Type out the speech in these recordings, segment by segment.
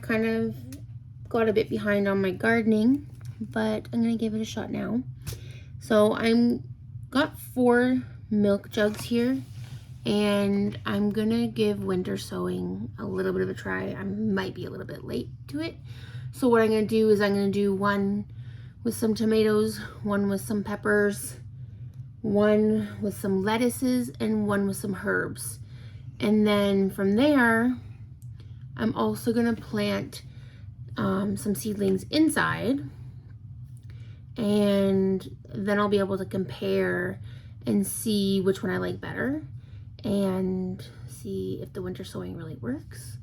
kind of got a bit behind on my gardening, but I'm gonna give it a shot now. So I'm got 4 milk jugs here, and I'm gonna give winter sowing a little bit of a try. I might be a little bit late to it. So what I'm gonna do is I'm gonna do one with some tomatoes, one with some peppers, one with some lettuces, and one with some herbs. And then from there, I'm also gonna plant some seedlings inside, and then I'll be able to compare and see which one I like better and see if the winter sowing really works.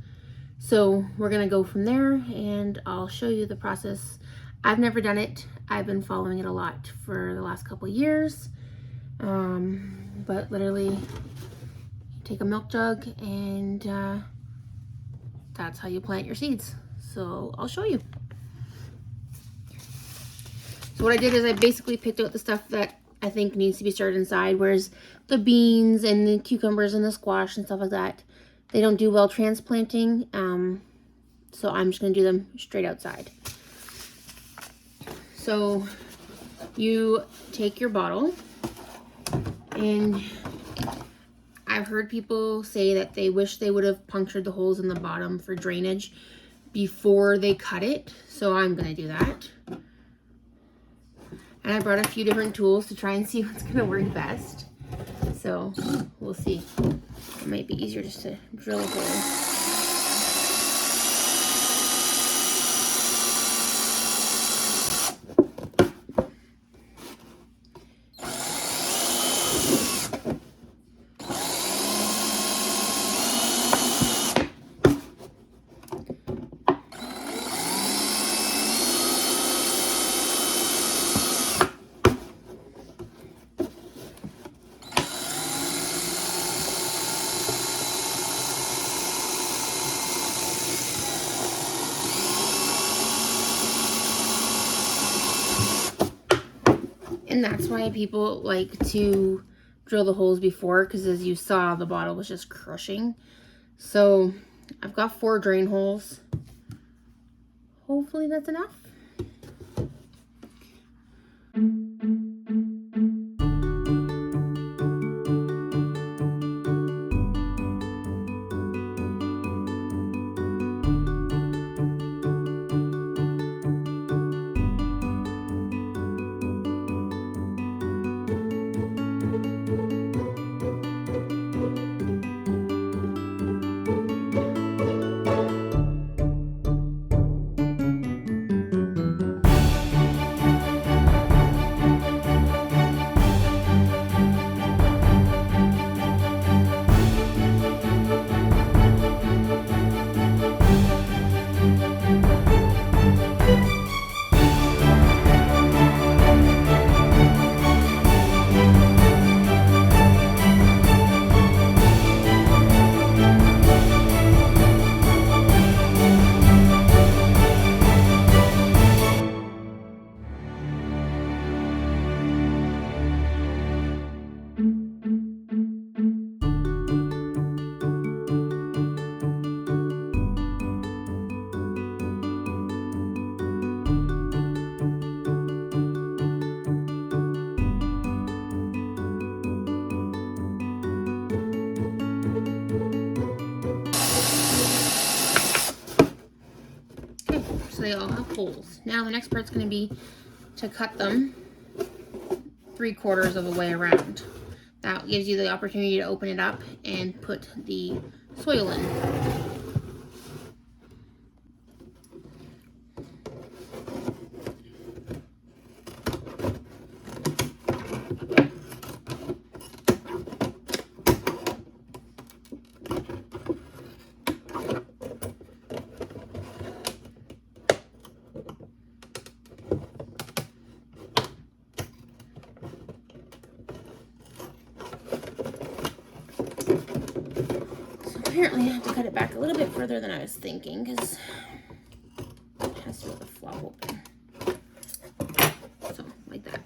So we're gonna go from there, and I'll show you the process. I've never done it. I've been following it a lot for the last couple of years. But literally take a milk jug and that's how you plant your seeds. So I'll show you. So what I did is I basically picked out the stuff that I think needs to be started inside, whereas the beans and the cucumbers and the squash and stuff like that, they don't do well transplanting. So I'm just gonna do them straight outside. So you take your bottle, and I've heard people say that they wish they would have punctured the holes in the bottom for drainage before they cut it. So I'm gonna do that. And I brought a few different tools to try and see what's gonna work best. So we'll see. It might be easier just to drill a hole. And that's why people like to drill the holes before, because as you saw, the bottle was just crushing. So I've got 4 drain holes. Hopefully that's enough. They all have holes. Now the next part's going to be to cut them 3/4 of the way around. That gives you the opportunity to open it up and put the soil in. Apparently I have to cut it back a little bit further than I was thinking, because it has to be able to flop open. So, like that.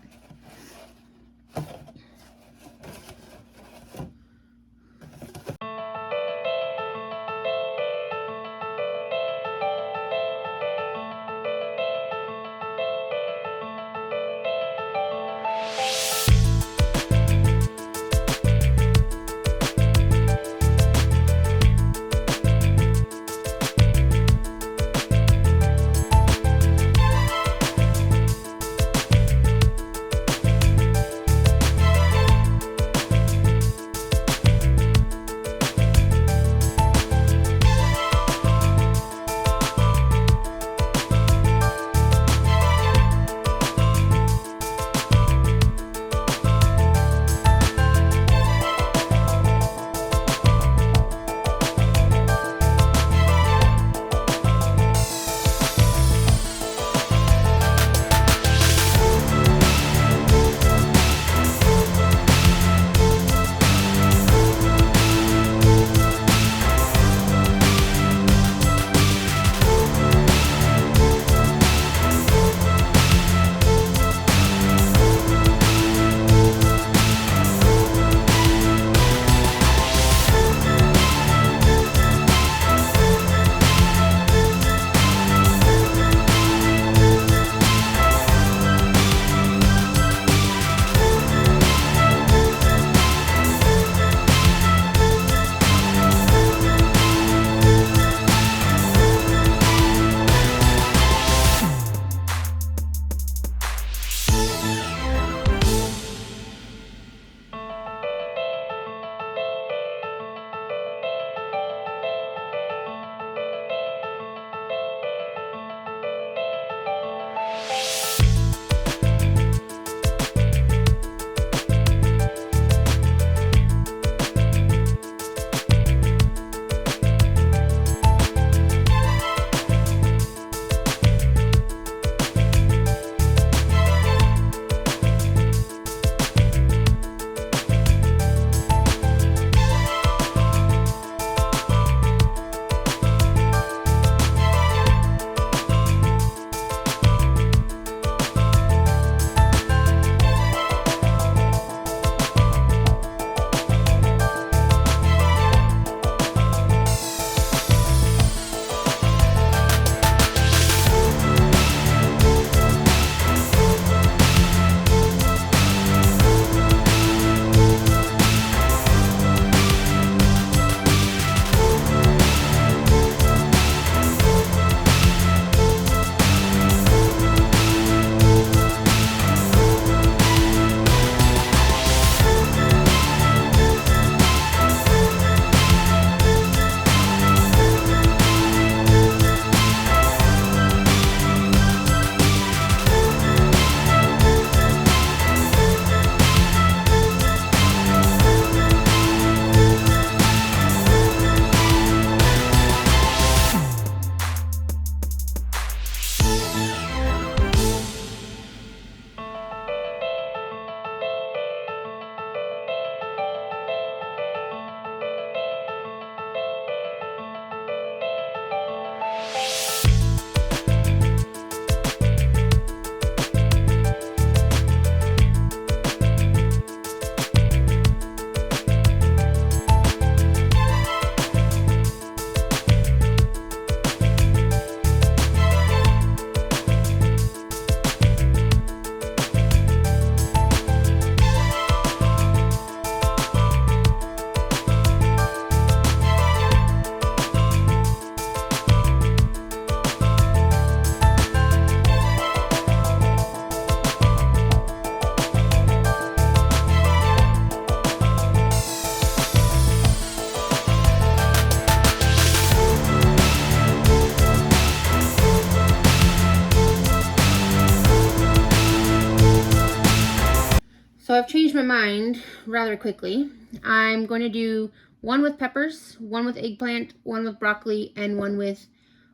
mind rather quickly. I'm going to do one with peppers, one with eggplant, one with broccoli, and one with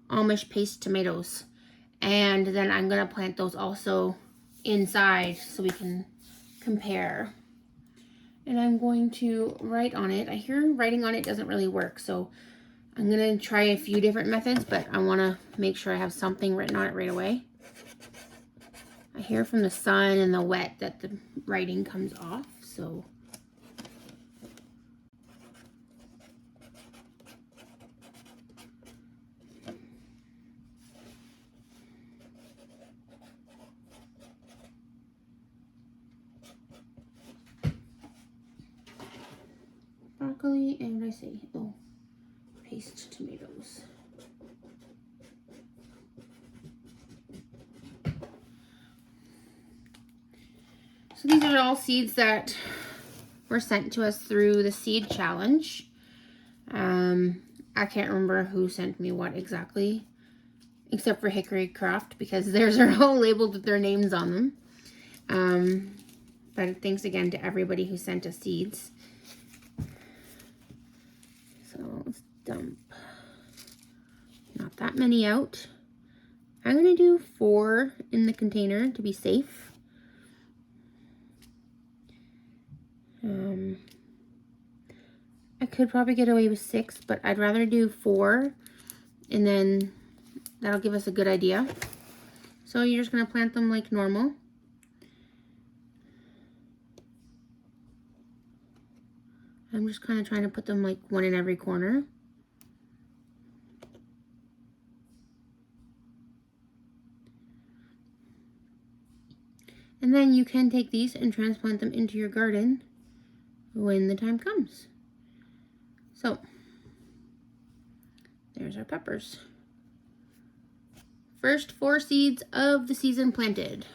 Amish paste tomatoes. And then I'm going to plant those also inside so we can compare. And I'm going to write on it. I hear writing on it doesn't really work, so I'm going to try a few different methods, but I want to make sure I have something written on it right away. I hear from the sun and the wet that the writing comes off, so. Broccoli and what did I say? Oh, paste tomatoes. So these are all seeds that were sent to us through the seed challenge. I can't remember who sent me what exactly, except for Hickory Craft, because theirs are all labeled with their names on them. But thanks again to everybody who sent us seeds. So let's dump not that many out. I'm going to do 4 in the container to be safe. I could probably get away with 6, but I'd rather do 4, and then that'll give us a good idea. So you're just going to plant them like normal. I'm just kind of trying to put them like one in every corner. And then you can take these and transplant them into your garden when the time comes. So, there's our peppers. First 4 seeds of the season planted.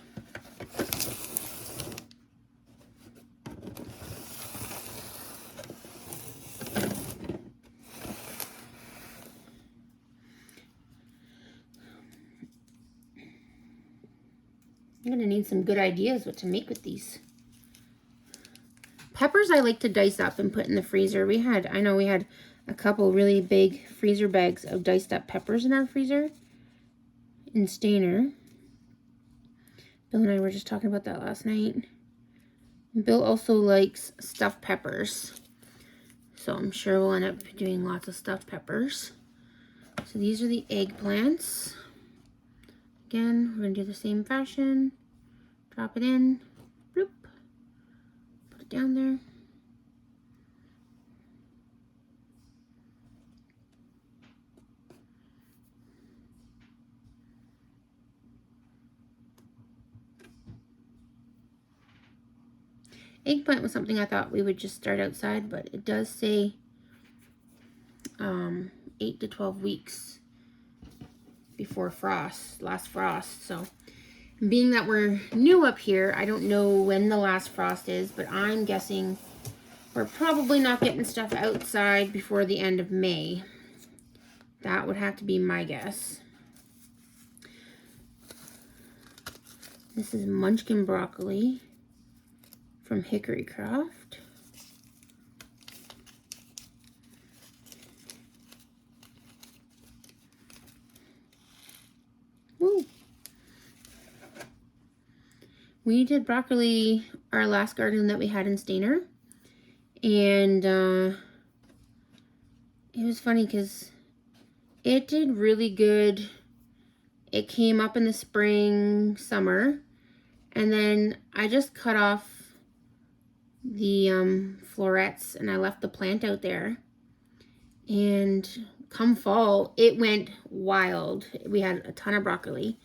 I'm gonna need some good ideas what to make with these. Peppers I like to dice up and put in the freezer. I know we had a couple really big freezer bags of diced up peppers in our freezer in Stainer. Bill and I were just talking about that last night. Bill also likes stuffed peppers, so I'm sure we'll end up doing lots of stuffed peppers. So these are the eggplants. Again, we're gonna do the same fashion. Drop it in, bloop, put it down there. Eggplant was something I thought we would just start outside, but it does say 8 to 12 weeks before last frost. So being that we're new up here, I don't know when the last frost is, but I'm guessing we're probably not getting stuff outside before the end of May. That would have to be my guess. This is Munchkin broccoli from Hickory Craft. Woo. We did broccoli our last garden that we had in Stainer, and it was funny because it did really good. It came up in the spring, summer, and then I just cut off the florets and I left the plant out there, and come fall it went wild. We had a ton of broccoli,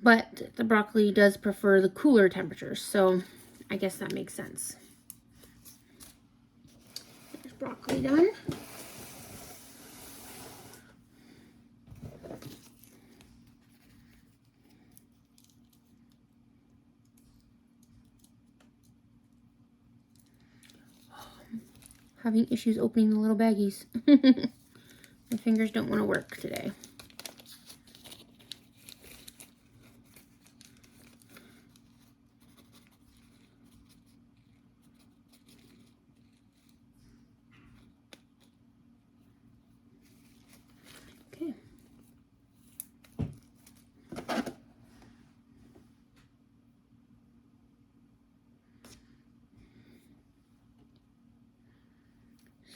but the broccoli does prefer the cooler temperatures, so I guess that makes sense. There's broccoli done. Having issues opening the little baggies. My fingers don't want to work today.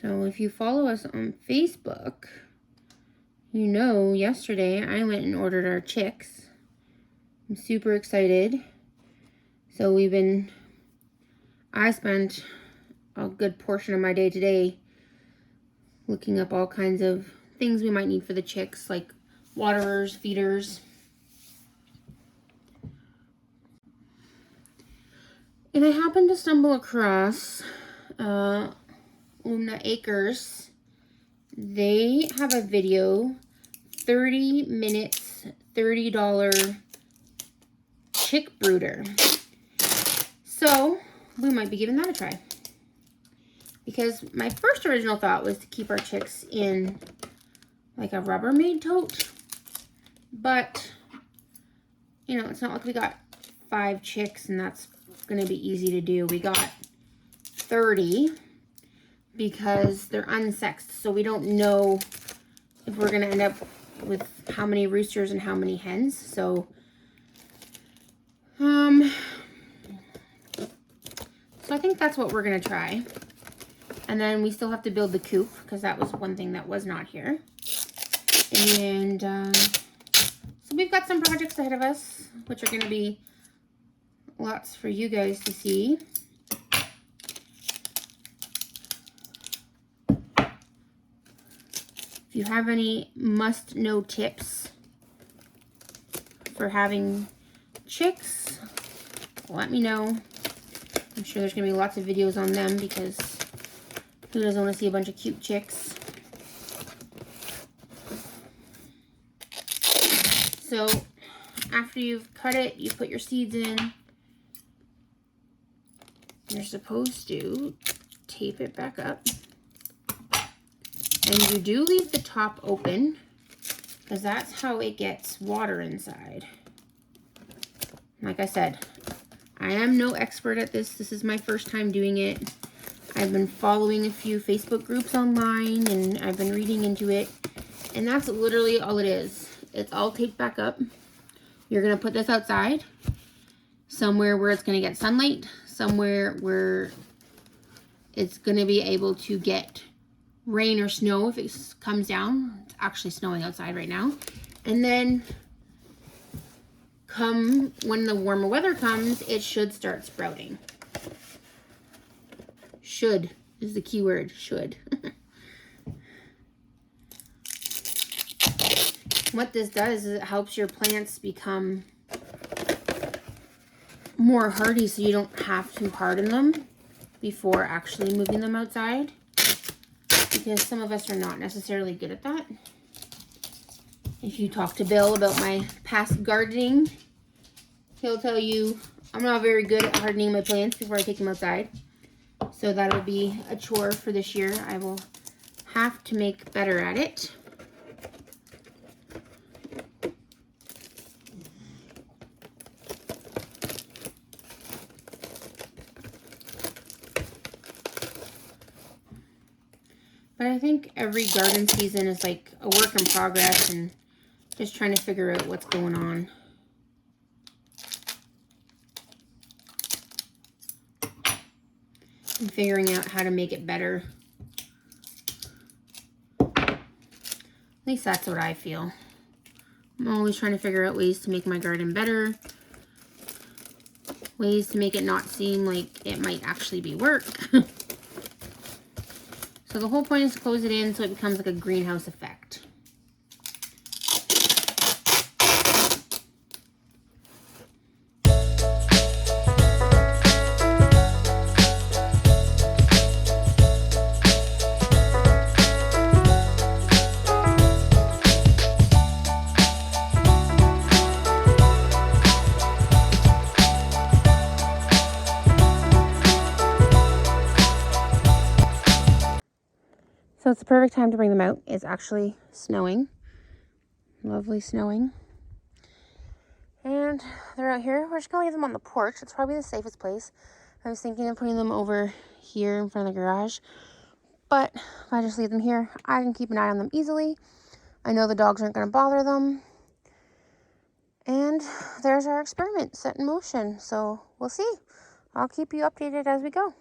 So if you follow us on Facebook, you know yesterday I went and ordered our chicks. I'm super excited. So I spent a good portion of my day today looking up all kinds of things we might need for the chicks, like waterers, feeders. And I happened to stumble across Luna Acres. They have a video, 30 minutes, $30 chick brooder. So we might be giving that a try. Because my first original thought was to keep our chicks in like a Rubbermaid tote. But, you know, it's not like we got 5 chicks and that's going to be easy to do. We got 30 because they're unsexed. So we don't know if we're going to end up with how many roosters and how many hens. So, I think that's what we're going to try. And then we still have to build the coop because that was one thing that was not here. And so we've got some projects ahead of us, which are going to be lots for you guys to see. If you have any must-know tips for having chicks, let me know. I'm sure there's going to be lots of videos on them because who doesn't want to see a bunch of cute chicks? So after you've cut it, you put your seeds in. You're supposed to tape it back up. And you do leave the top open because that's how it gets water inside. Like I said, I am no expert at this. This is my first time doing it. I've been following a few Facebook groups online and I've been reading into it. And that's literally all it is. It's all taped back up. You're going to put this outside, somewhere where it's going to get sunlight, somewhere where it's going to be able to get rain or snow if it comes down. It's actually snowing outside right now. And then when the warmer weather comes, it should start sprouting. Should is the key word, should. What this does is it helps your plants become more hardy so you don't have to harden them before actually moving them outside. Because some of us are not necessarily good at that. If you talk to Bill about my past gardening, he'll tell you I'm not very good at hardening my plants before I take them outside. So that'll be a chore for this year. I will have to make better at it. But I think every garden season is like a work in progress and just trying to figure out what's going on. And figuring out how to make it better. At least that's what I feel. I'm always trying to figure out ways to make my garden better. Ways to make it not seem like it might actually be work. So the whole point is to close it in so it becomes like a greenhouse effect. So it's the perfect time to bring them out. It's actually snowing. Lovely snowing. And they're out here. We're just going to leave them on the porch. It's probably the safest place. I was thinking of putting them over here in front of the garage. But if I just leave them here, I can keep an eye on them easily. I know the dogs aren't going to bother them. And there's our experiment set in motion. So we'll see. I'll keep you updated as we go.